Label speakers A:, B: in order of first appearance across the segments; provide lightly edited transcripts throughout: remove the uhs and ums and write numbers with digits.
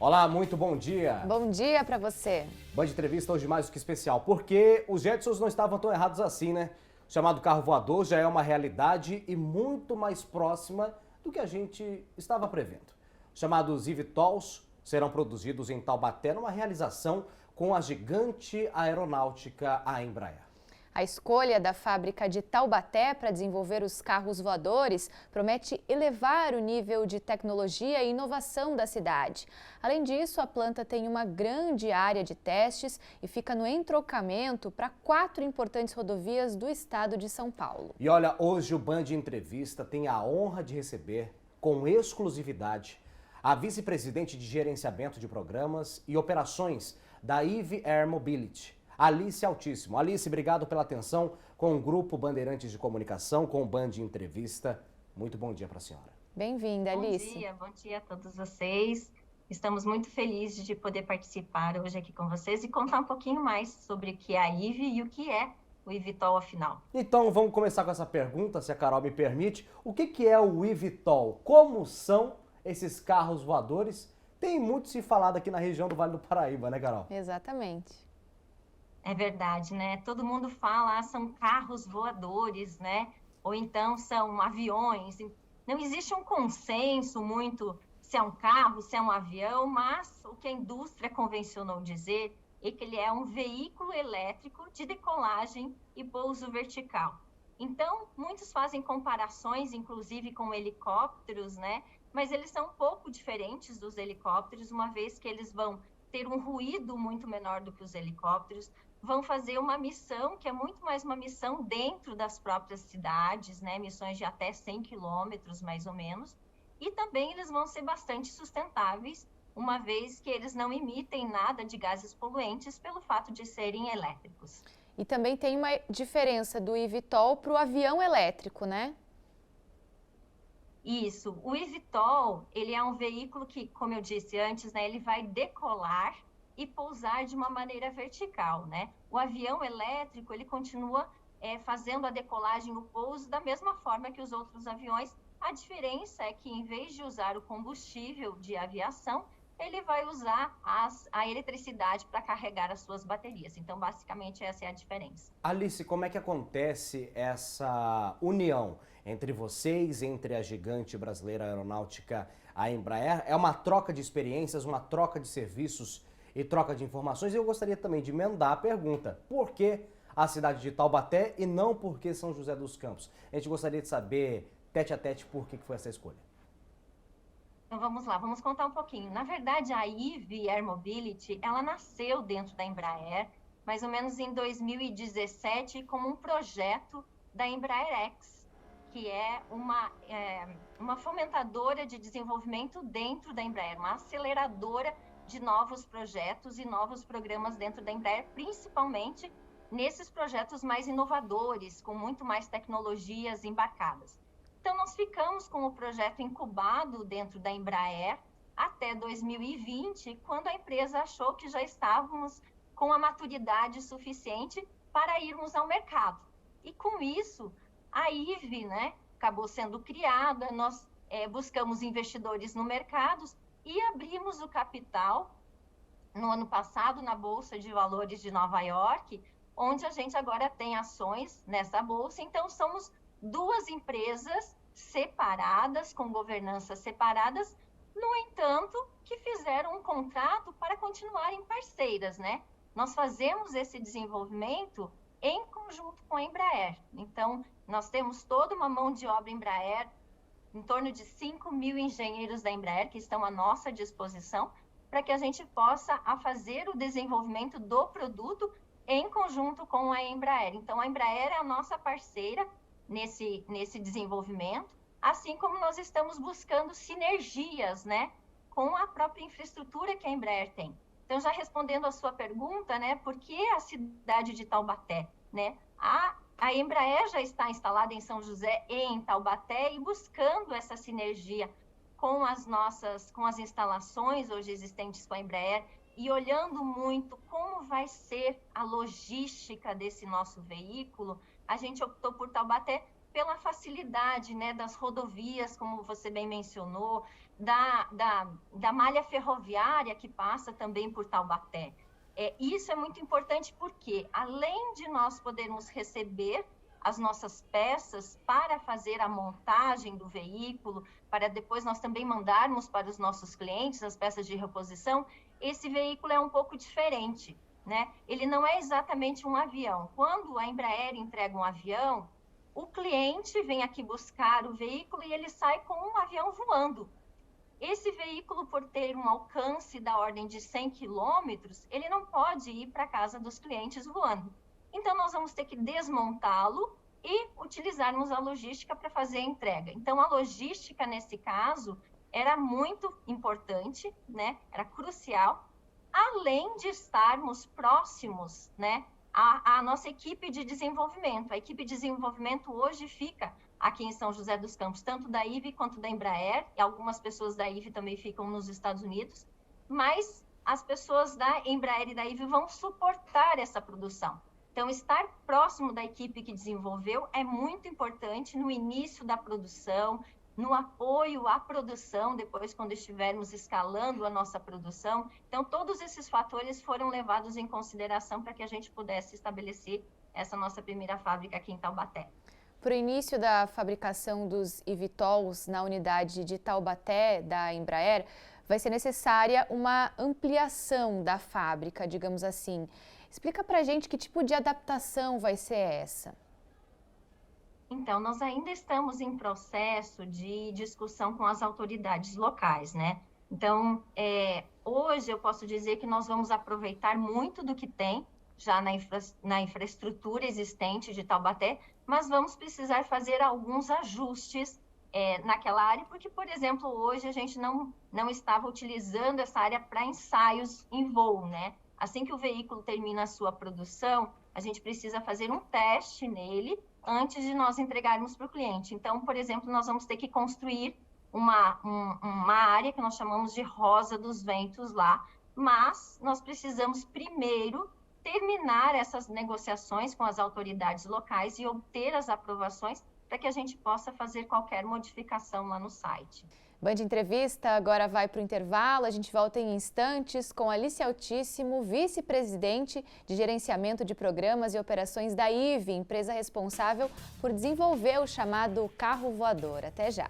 A: Olá, muito bom dia.
B: Bom dia para você.
A: Band Entrevista hoje mais do que especial, porque os Jetsons não estavam tão errados assim, né? O chamado carro voador já é uma realidade e muito mais próxima do que a gente estava prevendo. Os chamados eVTOLs serão produzidos em Taubaté numa realização com a gigante aeronáutica, a Embraer.
B: A escolha da fábrica de Taubaté para desenvolver os carros voadores promete elevar o nível de tecnologia e inovação da cidade. Além disso, a planta tem uma grande área de testes e fica no entrocamento para 4 importantes rodovias do estado de São Paulo.
A: E olha, hoje o Band Entrevista tem a honra de receber, com exclusividade, a vice-presidente de gerenciamento de programas e operações da EV Air Mobility, Alice Altíssimo. Alice, obrigado pela atenção com o Grupo Bandeirantes de Comunicação, com o Band Entrevista. Muito bom dia para a senhora.
B: Bem-vinda, Alice.
C: Bom dia a todos vocês. Estamos muito felizes de poder participar hoje aqui com vocês e contar um pouquinho mais sobre o que é a EV e o que é o eVTOL afinal.
A: Então, vamos começar com essa pergunta, se a Carol me permite. O que é o eVTOL? Como são esses carros voadores? Tem muito se falado aqui na região do Vale do Paraíba, né, Carol?
B: Exatamente.
C: É verdade, né? Todo mundo fala, são carros voadores, né? Ou então são aviões. Não existe um consenso muito se é um carro, se é um avião, mas o que a indústria convencionou dizer é que ele é um veículo elétrico de decolagem e pouso vertical. Então, muitos fazem comparações, inclusive com helicópteros, né? Mas eles são um pouco diferentes dos helicópteros, uma vez que eles vão ter um ruído muito menor do que os helicópteros, vão fazer uma missão, que é muito mais uma missão dentro das próprias cidades, né? Missões de até 100 quilômetros, mais ou menos. E também eles vão ser bastante sustentáveis, uma vez que eles não emitem nada de gases poluentes pelo fato de serem elétricos.
B: E também tem uma diferença do eVTOL para o avião elétrico, né?
C: Isso. O eVTOL, ele é um veículo que, como eu disse antes, né, ele vai decolar e pousar de uma maneira vertical, né? O avião elétrico, ele continua fazendo a decolagem, o pouso, da mesma forma que os outros aviões. A diferença é que, em vez de usar o combustível de aviação, ele vai usar a eletricidade para carregar as suas baterias. Então, basicamente, essa é a diferença.
A: Alice, como é que acontece essa união entre vocês, entre a gigante brasileira aeronáutica, a Embraer? É uma troca de experiências, uma troca de serviços e troca de informações. E eu gostaria também de emendar a pergunta: por que a cidade de Taubaté e não por que São José dos Campos? A gente gostaria de saber, tete a tete, por que foi essa escolha.
C: Então vamos lá, vamos contar um pouquinho. Na verdade, a EV Air Mobility, ela nasceu dentro da Embraer, mais ou menos em 2017, como um projeto da Embraer X, que é uma fomentadora de desenvolvimento dentro da Embraer, uma aceleradora de novos projetos e novos programas dentro da Embraer, principalmente nesses projetos mais inovadores, com muito mais tecnologias embarcadas. Então, nós ficamos com o projeto incubado dentro da Embraer até 2020, quando a empresa achou que já estávamos com a maturidade suficiente para irmos ao mercado. E com isso, a EV, né, acabou sendo criada, nós buscamos investidores no mercado e abrimos o capital no ano passado na Bolsa de Valores de Nova York, onde a gente agora tem ações nessa bolsa. Então, somos 2 empresas separadas, com governanças separadas, no entanto, que fizeram um contrato para continuarem parceiras, né? Nós fazemos esse desenvolvimento em conjunto com a Embraer. Então, nós temos toda uma mão de obra Embraer, em torno de 5.000 engenheiros da Embraer que estão à nossa disposição para que a gente possa fazer o desenvolvimento do produto em conjunto com a Embraer. Então, a Embraer é a nossa parceira nesse desenvolvimento, assim como nós estamos buscando sinergias, né, com a própria infraestrutura que a Embraer tem. Então, já respondendo a sua pergunta, né, por que a cidade de Taubaté, né? A Embraer já está instalada em São José e em Taubaté e buscando essa sinergia com as instalações hoje existentes com a Embraer e olhando muito como vai ser a logística desse nosso veículo, a gente optou por Taubaté pela facilidade, né, das rodovias, como você bem mencionou, da malha ferroviária que passa também por Taubaté. Isso é muito importante porque, além de nós podermos receber as nossas peças para fazer a montagem do veículo, para depois nós também mandarmos para os nossos clientes as peças de reposição, esse veículo é um pouco diferente, né? Ele não é exatamente um avião. Quando a Embraer entrega um avião, o cliente vem aqui buscar o veículo e ele sai com um avião voando. Esse veículo, por ter um alcance da ordem de 100 quilômetros, ele não pode ir para a casa dos clientes voando. Então, nós vamos ter que desmontá-lo e utilizarmos a logística para fazer a entrega. Então, a logística, nesse caso, era muito importante, né? Era crucial, além de estarmos próximos, né, à nossa equipe de desenvolvimento. A equipe de desenvolvimento hoje fica aqui em São José dos Campos, tanto da IVE quanto da Embraer, e algumas pessoas da IVE também ficam nos Estados Unidos, mas as pessoas da Embraer e da IVE vão suportar essa produção. Então, estar próximo da equipe que desenvolveu é muito importante no início da produção, no apoio à produção, depois quando estivermos escalando a nossa produção. Então, todos esses fatores foram levados em consideração para que a gente pudesse estabelecer essa nossa primeira fábrica aqui em Taubaté.
B: Para o início da fabricação dos eVTOLs na unidade de Taubaté da Embraer, vai ser necessária uma ampliação da fábrica, digamos assim. Explica para a gente que tipo de adaptação vai ser essa.
C: Então, nós ainda estamos em processo de discussão com as autoridades locais, né? Então, hoje eu posso dizer que nós vamos aproveitar muito do que tem já na infraestrutura existente de Taubaté, mas vamos precisar fazer alguns ajustes naquela área, porque, por exemplo, hoje a gente não estava utilizando essa área para ensaios em voo, né? Assim que o veículo termina a sua produção, a gente precisa fazer um teste nele antes de nós entregarmos para o cliente. Então, por exemplo, nós vamos ter que construir uma área que nós chamamos de Rosa dos Ventos lá, mas nós precisamos primeiro terminar essas negociações com as autoridades locais e obter as aprovações para que a gente possa fazer qualquer modificação lá no site.
B: Band Entrevista agora vai para o intervalo. A gente volta em instantes com Alice Altíssimo, vice-presidente de gerenciamento de programas e operações da IVE, empresa responsável por desenvolver o chamado carro voador. Até já.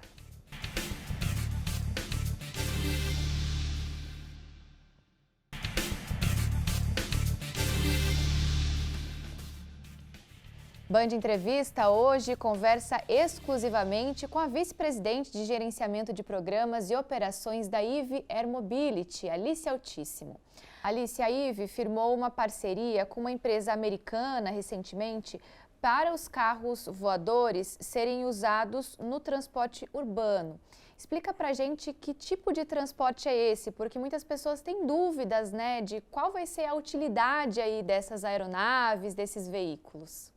B: Band Entrevista hoje conversa exclusivamente com a vice-presidente de gerenciamento de programas e operações da IVE Air Mobility, Alice Altíssimo. Alice, a IVE firmou uma parceria com uma empresa americana recentemente para os carros voadores serem usados no transporte urbano. Explica pra gente que tipo de transporte é esse, porque muitas pessoas têm dúvidas, né, de qual vai ser a utilidade aí dessas aeronaves, desses veículos.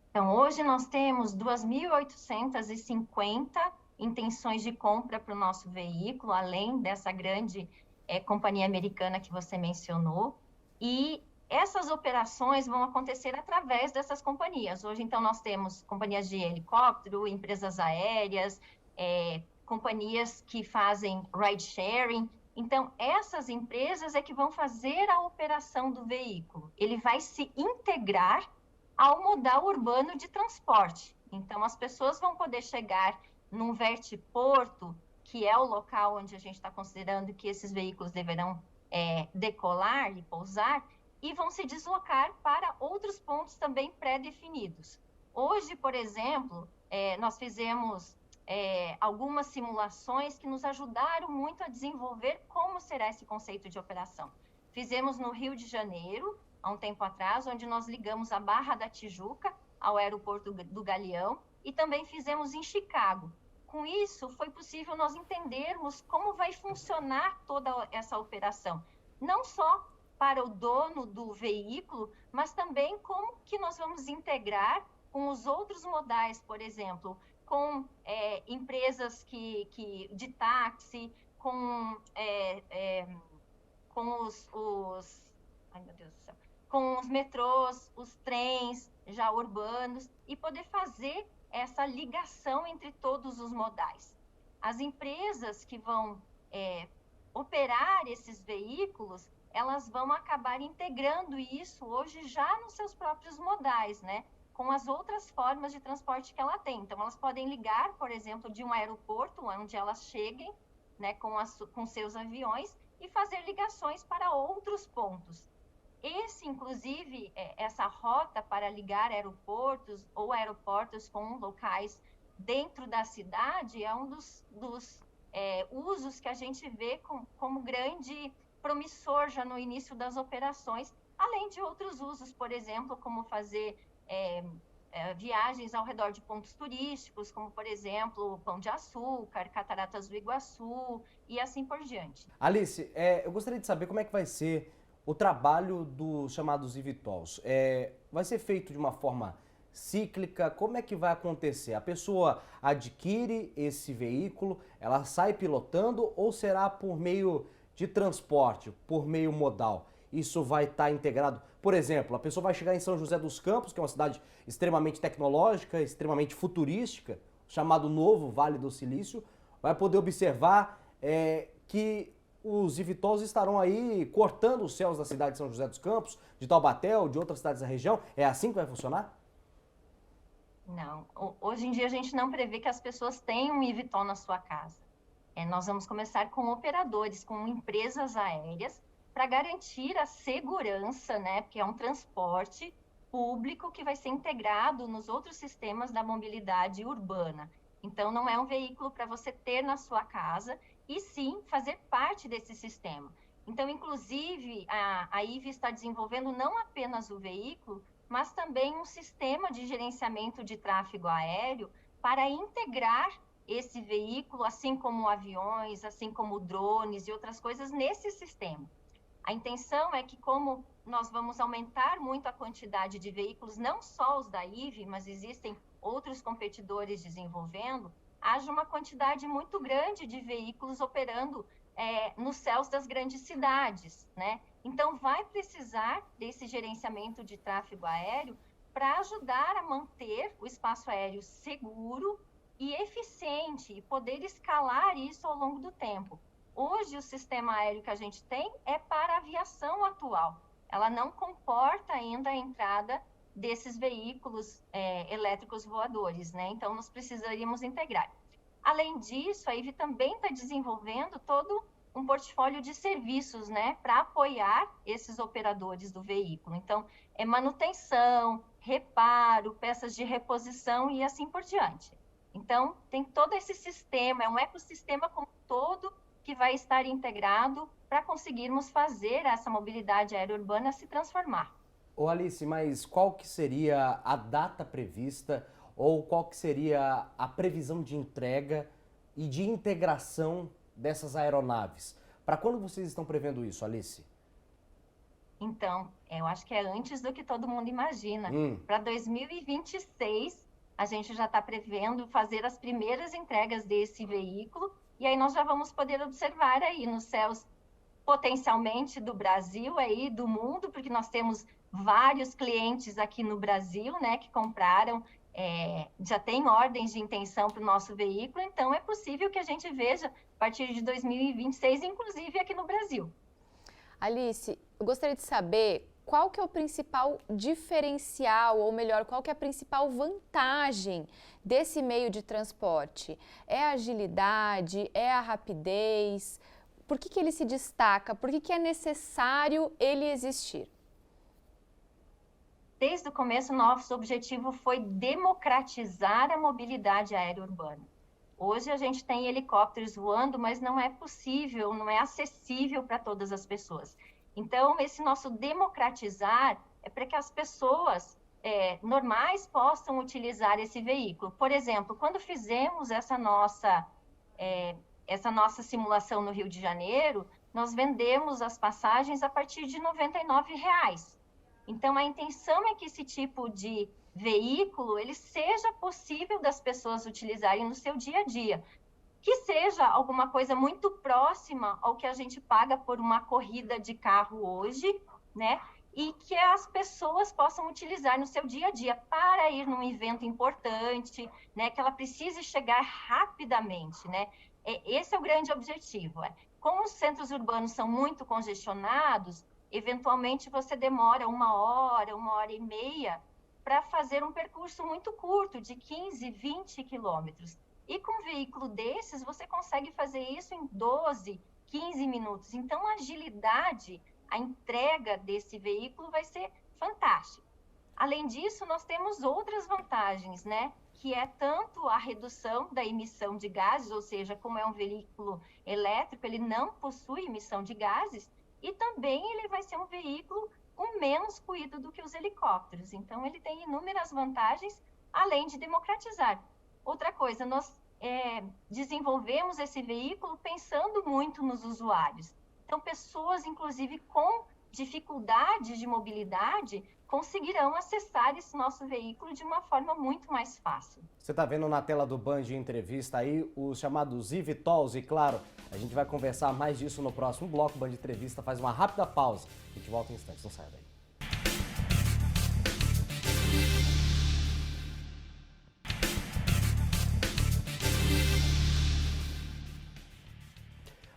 C: Então, hoje nós temos 2.850 intenções de compra para o nosso veículo, além dessa grande companhia americana que você mencionou. E essas operações vão acontecer através dessas companhias. Hoje, então, nós temos companhias de helicóptero, empresas aéreas, companhias que fazem ride-sharing. Então, essas empresas é que vão fazer a operação do veículo. Ele vai se integrar ao modal urbano de transporte. Então, as pessoas vão poder chegar num vertiporto, que é o local onde a gente está considerando que esses veículos deverão decolar e pousar, e vão se deslocar para outros pontos também pré-definidos. Hoje, por exemplo, nós fizemos algumas simulações que nos ajudaram muito a desenvolver como será esse conceito de operação. Fizemos no Rio de Janeiro, há um tempo atrás, onde nós ligamos a Barra da Tijuca ao aeroporto do Galeão, e também fizemos em Chicago. Com isso, foi possível nós entendermos como vai funcionar toda essa operação, não só para o dono do veículo, mas também como que nós vamos integrar com os outros modais, por exemplo, com empresas de táxi, com os ai meu Deus do céu, com os metrôs, os trens, já urbanos, e poder fazer essa ligação entre todos os modais. As empresas que vão operar esses veículos, elas vão acabar integrando isso hoje já nos seus próprios modais, né? Com as outras formas de transporte que ela tem. Então, elas podem ligar, por exemplo, de um aeroporto, onde elas cheguem, né, com seus aviões, e fazer ligações para outros pontos. Inclusive, essa rota para ligar aeroportos ou aeroportos com locais dentro da cidade é um dos usos que a gente vê como grande promissor já no início das operações, além de outros usos, por exemplo, como fazer viagens ao redor de pontos turísticos, como, por exemplo, Pão de Açúcar, Cataratas do Iguaçu e assim por diante.
A: Alice, eu gostaria de saber como é que vai ser o trabalho dos chamados eVTOLs. Vai ser feito de uma forma cíclica? Como é que vai acontecer? A pessoa adquire esse veículo, ela sai pilotando ou será por meio de transporte, por meio modal? Isso vai estar integrado? Por exemplo, a pessoa vai chegar em São José dos Campos, que é uma cidade extremamente tecnológica, extremamente futurística, chamado Novo Vale do Silício, vai poder observar que os eVTOLs estarão aí cortando os céus da cidade de São José dos Campos, de Taubaté ou de outras cidades da região. É assim que vai funcionar?
C: Não. Hoje em dia a gente não prevê que as pessoas tenham um eVTOL na sua casa. Nós vamos começar com operadores, com empresas aéreas, para garantir a segurança, né? Porque é um transporte público que vai ser integrado nos outros sistemas da mobilidade urbana. Então, não é um veículo para você ter na sua casa, e sim fazer parte desse sistema. Então, inclusive, a IVE está desenvolvendo não apenas o veículo, mas também um sistema de gerenciamento de tráfego aéreo para integrar esse veículo, assim como aviões, assim como drones e outras coisas, nesse sistema. A intenção é que, como nós vamos aumentar muito a quantidade de veículos, não só os da IVE, mas existem outros competidores desenvolvendo, haja uma quantidade muito grande de veículos operando nos céus das grandes cidades, né? Então, vai precisar desse gerenciamento de tráfego aéreo para ajudar a manter o espaço aéreo seguro e eficiente e poder escalar isso ao longo do tempo. Hoje, o sistema aéreo que a gente tem é para a aviação atual. Ela não comporta ainda a entrada desses veículos elétricos voadores, né? Então, nós precisaríamos integrar. Além disso, a IVE também está desenvolvendo todo um portfólio de serviços, né, para apoiar esses operadores do veículo. Então, manutenção, reparo, peças de reposição e assim por diante. Então, tem todo esse sistema, é um ecossistema como um todo que vai estar integrado para conseguirmos fazer essa mobilidade aérea urbana se transformar.
A: Ô Alice, mas qual que seria a data prevista ou qual que seria a previsão de entrega e de integração dessas aeronaves? Para quando vocês estão prevendo isso, Alice?
C: Então, eu acho que é antes do que todo mundo imagina. Para 2026, a gente já está prevendo fazer as primeiras entregas desse veículo, e aí nós já vamos poder observar aí nos céus, potencialmente do Brasil, aí do mundo, porque nós temos vários clientes aqui no Brasil, né, que compraram, já tem ordens de intenção para o nosso veículo, então é possível que a gente veja a partir de 2026, inclusive aqui no Brasil.
B: Alice, eu gostaria de saber qual que é o principal diferencial, ou melhor, qual que é a principal vantagem desse meio de transporte? É a agilidade? É a rapidez? Por que ele se destaca? Por que é necessário ele existir?
C: Desde o começo, nosso objetivo foi democratizar a mobilidade aérea urbana. Hoje a gente tem helicópteros voando, mas não é possível, não é acessível para todas as pessoas. Então, esse nosso democratizar é para que as pessoas normais possam utilizar esse veículo. Por exemplo, quando fizemos essa nossa simulação no Rio de Janeiro, nós vendemos as passagens a partir de R$ 99. Então, a intenção é que esse tipo de veículo ele seja possível das pessoas utilizarem no seu dia a dia, que seja alguma coisa muito próxima ao que a gente paga por uma corrida de carro hoje, né? e que as pessoas possam utilizar no seu dia a dia para ir num evento importante, né, que ela precise chegar rapidamente, né? Esse é o grande objetivo. Como os centros urbanos são muito congestionados, eventualmente você demora 1 hora e meia para fazer um percurso muito curto, de 15, 20 quilômetros. E com um veículo desses, você consegue fazer isso em 12, 15 minutos. Então, a agilidade, a entrega desse veículo vai ser fantástica. Além disso, nós temos outras vantagens, né? Que é tanto a redução da emissão de gases, ou seja, como é um veículo elétrico, ele não possui emissão de gases, e também ele vai ser um veículo com menos ruído do que os helicópteros. Então, ele tem inúmeras vantagens, além de democratizar. Outra coisa, nós desenvolvemos esse veículo pensando muito nos usuários. Então, pessoas, inclusive, com dificuldades de mobilidade, conseguirão acessar esse nosso veículo de uma forma muito mais fácil.
A: Você está vendo na tela do Band Entrevista aí os chamados eVTOLs e, claro, a gente vai conversar mais disso no próximo bloco. Band Entrevista faz uma rápida pausa. A gente volta em instantes, não saia daí.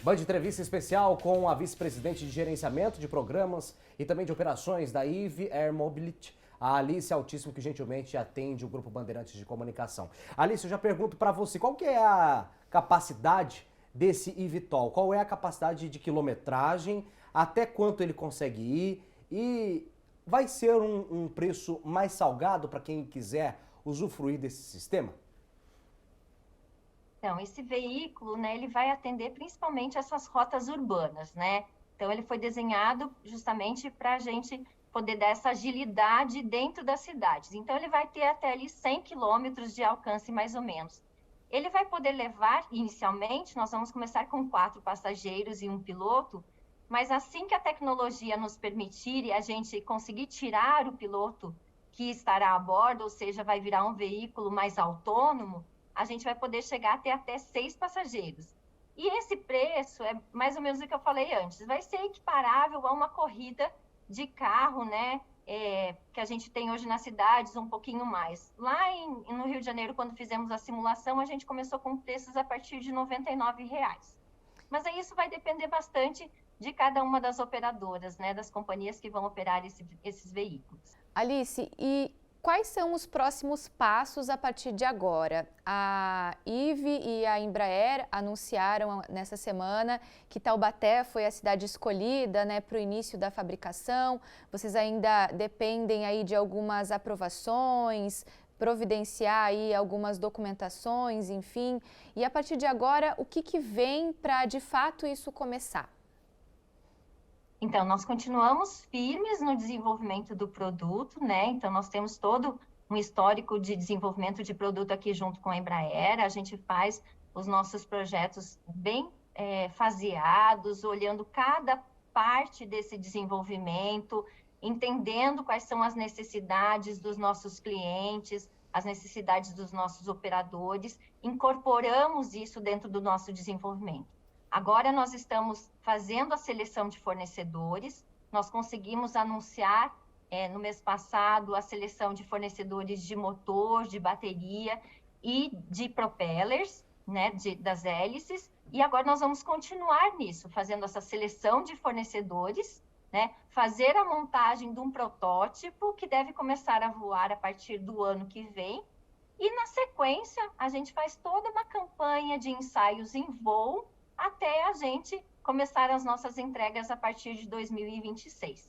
A: Band Entrevista especial com a vice-presidente de gerenciamento de programas e também de operações da Eve Air Mobility, a Alice Altíssimo, que gentilmente atende o Grupo Bandeirantes de Comunicação. Alice, eu já pergunto para você, qual que é a capacidade desse eVTOL? Qual é a capacidade de quilometragem? Até quanto ele consegue ir? E vai ser um preço mais salgado para quem quiser usufruir desse sistema?
C: Então, esse veículo, né, ele vai atender principalmente essas rotas urbanas, né? Então, ele foi desenhado justamente para a gente poder dar essa agilidade dentro das cidades. Então, ele vai ter até ali 100 quilômetros de alcance, mais ou menos. Ele vai poder levar, inicialmente, nós vamos começar com 4 passageiros e um piloto, mas assim que a tecnologia nos permitir e a gente conseguir tirar o piloto que estará a bordo, ou seja, vai virar um veículo mais autônomo, a gente vai poder chegar até 6 passageiros. E esse preço é mais ou menos o que eu falei antes, vai ser equiparável a uma corrida de carro, né, que a gente tem hoje nas cidades, um pouquinho mais. Lá no Rio de Janeiro, quando fizemos a simulação, a gente começou com preços a partir de R$ 99. Mas aí isso vai depender bastante de cada uma das operadoras, né, das companhias que vão operar esses veículos.
B: Alice, e quais são os próximos passos a partir de agora? A Eve e a Embraer anunciaram nessa semana que Taubaté foi a cidade escolhida, né, para o início da fabricação. Vocês ainda dependem aí de algumas aprovações, providenciar aí algumas documentações, enfim. E a partir de agora, o que vem para de fato isso começar?
C: Então, nós continuamos firmes no desenvolvimento do produto, né? Então, nós temos todo um histórico de desenvolvimento de produto aqui junto com a Embraer. A gente faz os nossos projetos bem faseados, olhando cada parte desse desenvolvimento, entendendo quais são as necessidades dos nossos clientes, as necessidades dos nossos operadores, incorporamos isso dentro do nosso desenvolvimento. Agora nós estamos fazendo a seleção de fornecedores, nós conseguimos anunciar no mês passado a seleção de fornecedores de motor, de bateria e de propellers, né, das hélices, e agora nós vamos continuar nisso, fazendo essa seleção de fornecedores, né, fazer a montagem de um protótipo que deve começar a voar a partir do ano que vem, e na sequência a gente faz toda uma campanha de ensaios em voo, até a gente começar as nossas entregas a partir de 2026.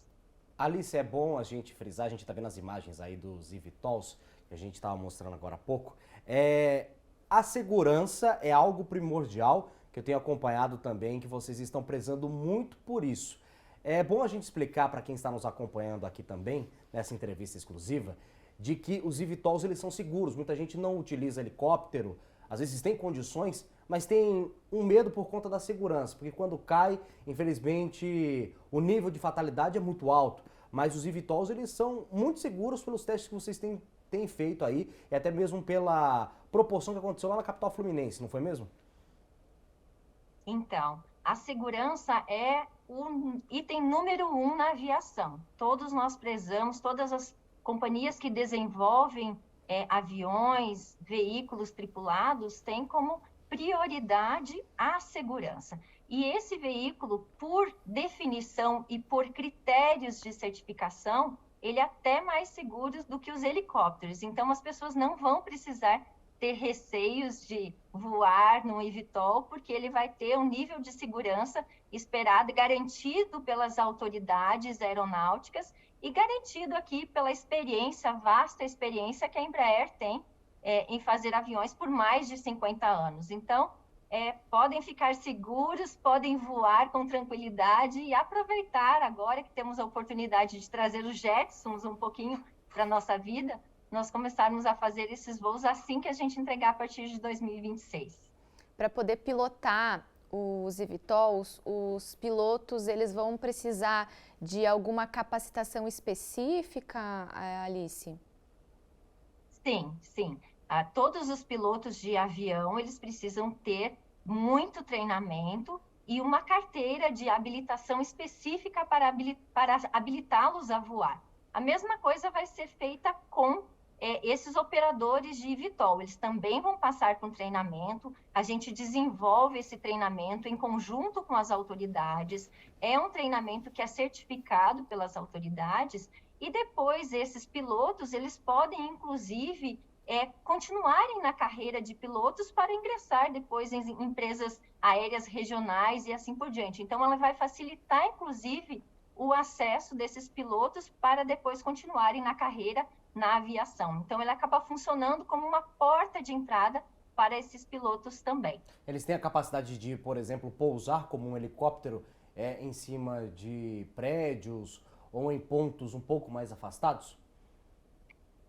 A: Alice, é bom a gente frisar, a gente está vendo as imagens aí dos eVTOLs, que a gente estava mostrando agora há pouco. A segurança é algo primordial, que eu tenho acompanhado também, que vocês estão prezando muito por isso. É bom a gente explicar para quem está nos acompanhando aqui também, nessa entrevista exclusiva, de que os eVTOLs eles são seguros. Muita gente não utiliza helicóptero, às vezes tem condições, mas tem um medo por conta da segurança, porque quando cai, infelizmente, o nível de fatalidade é muito alto. Mas os eVTOLs, eles são muito seguros pelos testes que vocês têm feito aí, e até mesmo pela proporção que aconteceu lá na capital fluminense, não foi mesmo?
C: Então, a segurança é o item número 1 na aviação. Todos nós prezamos, todas as companhias que desenvolvem aviões, veículos tripulados, têm como prioridade a segurança. E esse veículo, por definição e por critérios de certificação, ele é até mais seguro do que os helicópteros. Então, as pessoas não vão precisar ter receios de voar no eVTOL, porque ele vai ter um nível de segurança esperado e garantido pelas autoridades aeronáuticas e garantido aqui pela experiência, vasta experiência que a Embraer tem em fazer aviões por mais de 50 anos. Então, podem ficar seguros, podem voar com tranquilidade e aproveitar agora que temos a oportunidade de trazer os Jetsons um pouquinho para a nossa vida, nós começarmos a fazer esses voos assim que a gente entregar a partir de 2026.
B: Para poder pilotar os eVTOLs, os pilotos eles vão precisar de alguma capacitação específica, Alice?
C: Sim. Todos os pilotos de avião, eles precisam ter muito treinamento e uma carteira de habilitação específica para habilitá-los a voar. A mesma coisa vai ser feita com esses operadores de eVTOL. Eles também vão passar por treinamento, a gente desenvolve esse treinamento em conjunto com as autoridades, é um treinamento que é certificado pelas autoridades e depois esses pilotos, eles podem inclusive continuarem na carreira de pilotos para ingressar depois em empresas aéreas regionais e assim por diante. Então, ela vai facilitar, inclusive, o acesso desses pilotos para depois continuarem na carreira na aviação. Então, ele acaba funcionando como uma porta de entrada para esses pilotos também.
A: Eles têm a capacidade de, por exemplo, pousar como um helicóptero em cima de prédios ou em pontos um pouco mais afastados?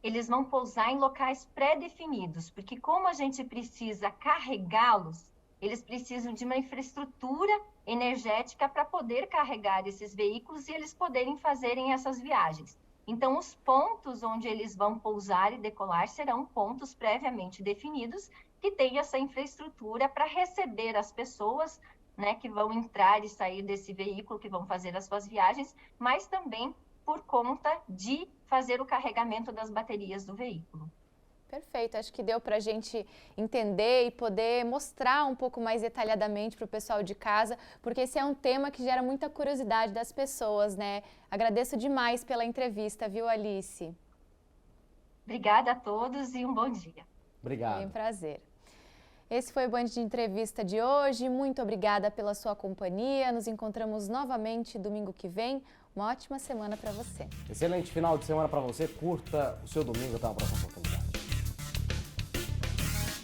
C: Eles vão pousar em locais pré-definidos, porque como a gente precisa carregá-los, eles precisam de uma infraestrutura energética para poder carregar esses veículos e eles poderem fazerem essas viagens. Então, os pontos onde eles vão pousar e decolar serão pontos previamente definidos que têm essa infraestrutura para receber as pessoas, né, que vão entrar e sair desse veículo, que vão fazer as suas viagens, mas também por conta de fazer o carregamento das baterias do veículo.
B: Perfeito, acho que deu para a gente entender e poder mostrar um pouco mais detalhadamente para o pessoal de casa, porque esse é um tema que gera muita curiosidade das pessoas, né? Agradeço demais pela entrevista, viu, Alice?
C: Obrigada a todos e um bom dia.
A: Obrigado.
B: Foi um prazer. Esse foi o Band de Entrevista de hoje. Muito obrigada pela sua companhia. Nos encontramos novamente domingo que vem. Uma ótima semana para você.
A: Excelente final de semana para você. Curta o seu domingo. Até uma próxima oportunidade.